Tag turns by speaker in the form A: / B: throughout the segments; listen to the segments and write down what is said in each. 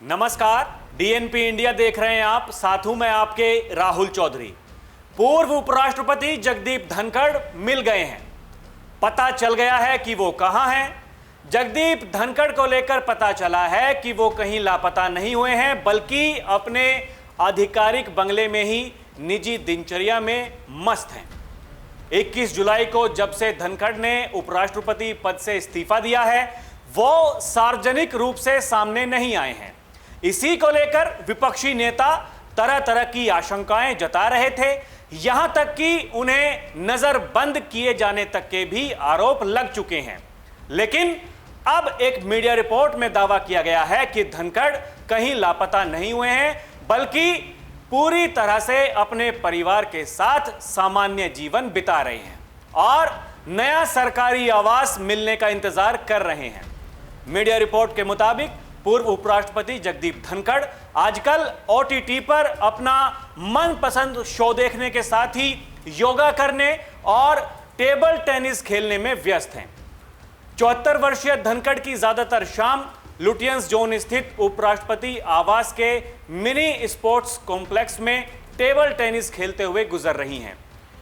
A: नमस्कार, DNP India देख रहे हैं आप। साथ हूं मैं आपके राहुल चौधरी। पूर्व उपराष्ट्रपति जगदीप धनखड़ मिल गए हैं। पता चल गया है कि वो कहां हैं। जगदीप धनखड़ को लेकर पता चला है कि वो कहीं लापता नहीं हुए हैं, बल्कि अपने आधिकारिक बंगले में ही निजी दिनचर्या में मस्त हैं। 21 जुलाई को जब से धनखड़ ने उपराष्ट्रपति पद से इस्तीफा दिया है, वो सार्वजनिक रूप से सामने नहीं आए हैं। इसी को लेकर विपक्षी नेता तरह तरह की आशंकाएं जता रहे थे। यहां तक कि उन्हें नजरबंद किए जाने तक के भी आरोप लग चुके हैं। लेकिन अब एक मीडिया रिपोर्ट में दावा किया गया है कि धनखड़ कहीं लापता नहीं हुए हैं, बल्कि पूरी तरह से अपने परिवार के साथ सामान्य जीवन बिता रहे हैं और नया सरकारी आवास मिलने का इंतजार कर रहे हैं। मीडिया रिपोर्ट के मुताबिक पूर्व उपराष्ट्रपति जगदीप धनखड़ आजकल ओटीटी पर अपना मनपसंद शो देखने के साथ ही योगा करने और टेबल टेनिस खेलने में व्यस्त हैं। 74 वर्षीय धनखड़ की ज्यादातर शाम लुटियंस जोन स्थित उपराष्ट्रपति आवास के मिनी स्पोर्ट्स कॉम्प्लेक्स में टेबल टेनिस खेलते हुए गुजर रही हैं,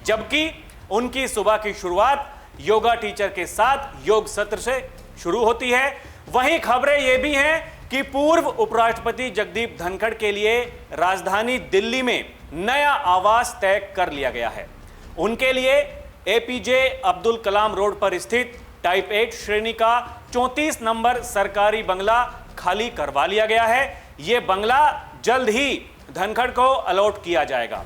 A: जबकि उनकी सुबह की शुरुआत योगा टीचर के साथ योग सत्र से शुरू होती है। वहीं खबरें यह भी हैं कि पूर्व उपराष्ट्रपति जगदीप धनखड़ के लिए राजधानी दिल्ली में नया आवास तय कर लिया गया है। उनके लिए एपीजे अब्दुल कलाम रोड पर स्थित टाइप 8 श्रेणी का 34 नंबर सरकारी बंगला खाली करवा लिया गया है। यह बंगला जल्द ही धनखड़ को अलॉट किया जाएगा।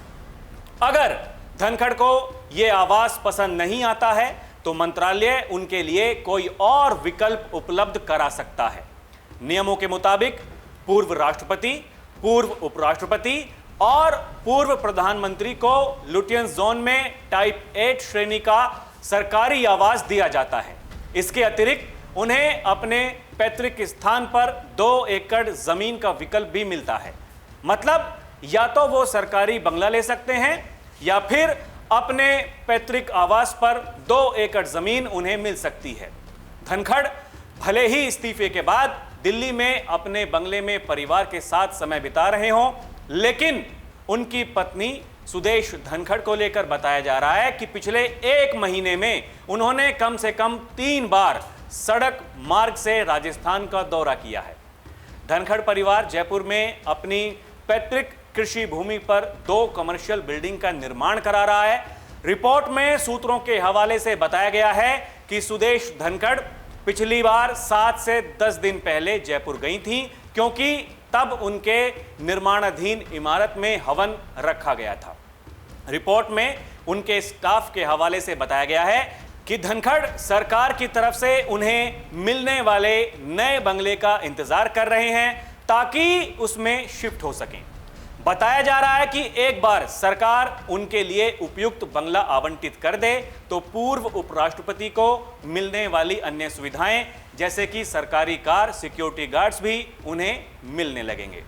A: अगर धनखड़ को यह आवास पसंद नहीं आता है तो मंत्रालय उनके लिए कोई और विकल्प उपलब्ध करा सकता है। नियमों के मुताबिक पूर्व राष्ट्रपति, पूर्व उपराष्ट्रपति और पूर्व प्रधानमंत्री को लुटियंस जोन में टाइप 8 श्रेणी का सरकारी आवास दिया जाता है। इसके अतिरिक्त उन्हें अपने पैतृक स्थान पर 2 एकड़ जमीन का विकल्प भी मिलता है। मतलब या तो वो सरकारी बंगला ले सकते हैं या फिर अपने पैतृक आवास पर 2 एकड़ जमीन उन्हें मिल सकती है। धनखड़ भले ही इस्तीफे के बाद दिल्ली में अपने बंगले में परिवार के साथ समय बिता रहे हों, लेकिन उनकी पत्नी सुदेश धनखड़ को लेकर बताया जा रहा है कि पिछले 1 महीने में उन्होंने कम से कम 3 बार सड़क मार्ग से राजस्थान का दौरा किया है। धनखड़ परिवार जयपुर में अपनी पैतृक कृषि भूमि पर 2 कमर्शियल बिल्डिंग का निर्माण करा रहा है। रिपोर्ट में सूत्रों के हवाले से बताया गया है कि सुदेश धनखड़ पिछली बार 7 से 10 दिन पहले जयपुर गई थीं, क्योंकि तब उनके निर्माणाधीन इमारत में हवन रखा गया था। रिपोर्ट में उनके स्टाफ के हवाले से बताया गया है कि धनखड़ सरकार की तरफ से उन्हें मिलने वाले नए बंगले का इंतजार कर रहे हैं ताकि उसमें शिफ्ट हो सकें। बताया जा रहा है कि एक बार सरकार उनके लिए उपयुक्त बंगला आवंटित कर दे तो पूर्व उपराष्ट्रपति को मिलने वाली अन्य सुविधाएं जैसे कि सरकारी कार, सिक्योरिटी गार्ड्स भी उन्हें मिलने लगेंगे।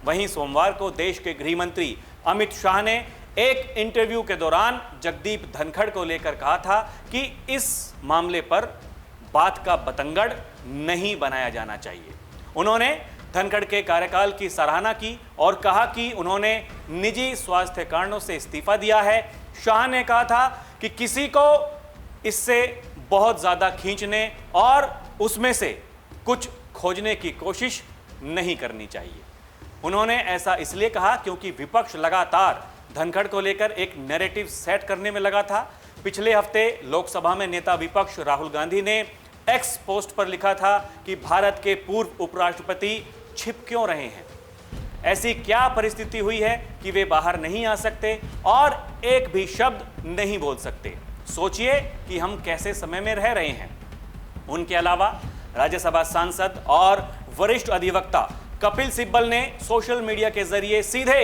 A: वहीं सोमवार को देश के गृह मंत्री अमित शाह ने एक इंटरव्यू के दौरान जगदीप धनखड़ को लेकर कहा था कि इस मामले पर बात का बतंगड़ नहीं बनाया जाना चाहिए। उन्होंने धनखड़ के कार्यकाल की सराहना की और कहा कि उन्होंने निजी स्वास्थ्य कारणों से इस्तीफा दिया है। शाह ने कहा था कि किसी को इससे बहुत ज़्यादा खींचने और उसमें से कुछ खोजने की कोशिश नहीं करनी चाहिए। उन्होंने ऐसा इसलिए कहा क्योंकि विपक्ष लगातार धनखड़ को लेकर एक नैरेटिव सेट करने में लगा था। पिछले हफ्ते लोकसभा में नेता विपक्ष राहुल गांधी ने एक्स पोस्ट पर लिखा था कि भारत के पूर्व उपराष्ट्रपति छिप क्यों रहे हैं, ऐसी क्या परिस्थिति हुई है कि वे बाहर नहीं आ सकते और एक भी शब्द नहीं बोल सकते। सोचिए कि हम कैसे समय में रह रहे हैं। उनके अलावा राज्यसभा सांसद और वरिष्ठ अधिवक्ता कपिल सिब्बल ने सोशल मीडिया के जरिए सीधे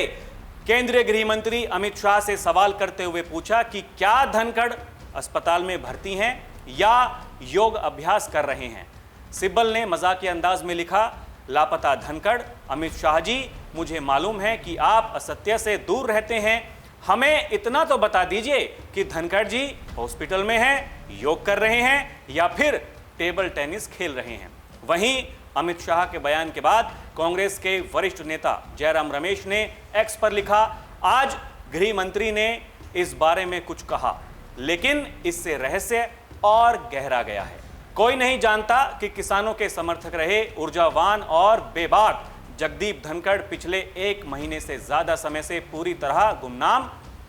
A: केंद्रीय गृह मंत्री अमित शाह से सवाल करते हुए पूछा कि क्या धनखड़ अस्पताल में भर्ती हैं या योग अभ्यास कर रहे हैं। सिब्बल ने मजाकिया अंदाज में लिखा, लापता धनखड़, अमित शाह जी, मुझे मालूम है कि आप असत्य से दूर रहते हैं, हमें इतना तो बता दीजिए कि धनखड़ जी हॉस्पिटल में हैं, योग कर रहे हैं या फिर टेबल टेनिस खेल रहे हैं। वहीं अमित शाह के बयान के बाद कांग्रेस के वरिष्ठ नेता जयराम रमेश ने एक्स पर लिखा, आज गृह मंत्री ने इस बारे में कुछ कहा, लेकिन इससे रहस्य और गहरा गया है। कोई नहीं जानता कि किसानों के समर्थक रहे ऊर्जावान और बेबाक जगदीप धनखड़ पिछले 1 महीने से ज्यादा समय से पूरी तरह गुमनाम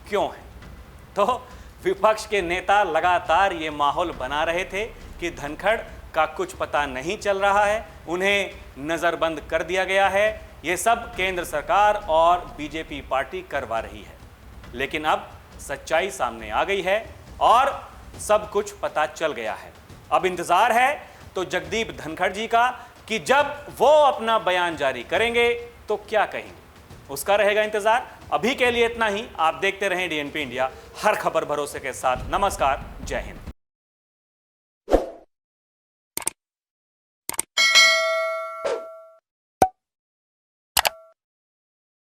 A: क्यों हैं। तो विपक्ष के नेता लगातार ये माहौल बना रहे थे कि धनखड़ का कुछ पता नहीं चल रहा है, उन्हें नजरबंद कर दिया गया है। ये सब केंद्र सरकार और बीजेपी पार्टी करवा रही है। लेकिन अब सच्चाई सामने आ गई है और सब कुछ पता चल गया है। अब इंतजार है तो जगदीप धनखड़ जी का कि जब वो अपना बयान जारी करेंगे तो क्या कहेंगे, उसका रहेगा इंतजार। अभी के लिए इतना ही। आप देखते रहें डीएनपी इंडिया, हर खबर भरोसे के साथ। नमस्कार, जय हिंद।